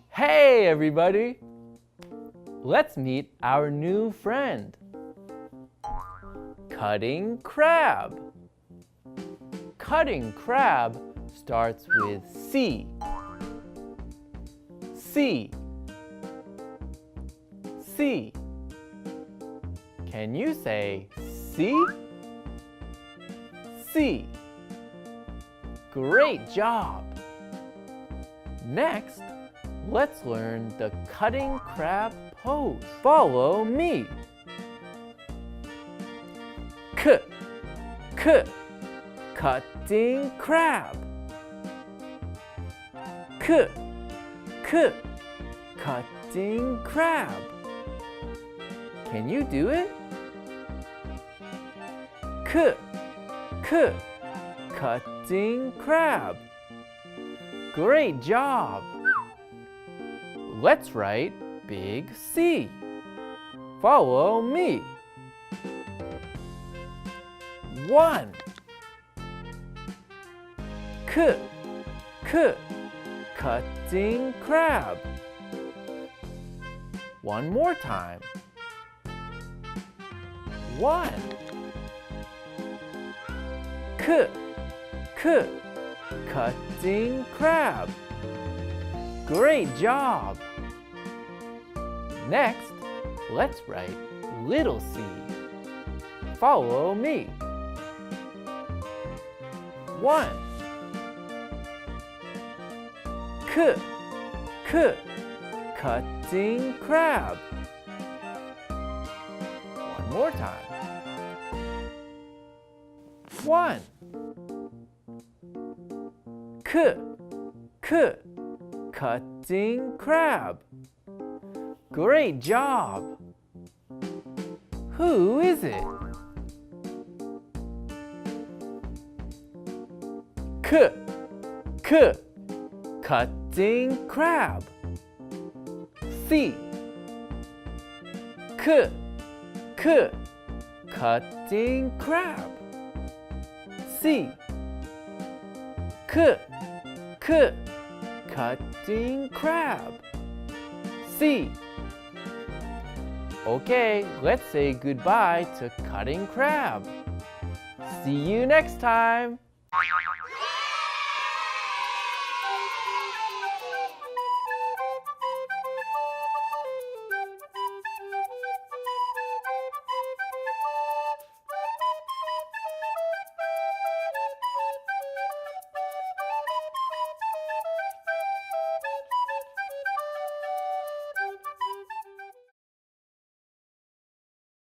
Hey everybody! Let's meet our new friend, Cutting Crab. Cutting Crab starts with C. C. C. Can you say C? C. Great job! Next, let's learn the cutting crab pose. Follow me. K, cutting crab. K, cutting crab. Can you do it? K, cutting crab. Great job! Let's write big C. Follow me. 1. K, cutting crab. One more time. 1. K, cutting crab. Great job! Next, let's write little c. Follow me. 1. K, cutting crab. One more time. 1. K, cutting crab. Great job! Who is it? K, cutting crab. C. K, cutting crab. C. K, cutting crab. C. Okay, let's say goodbye to cutting crab. See you next time.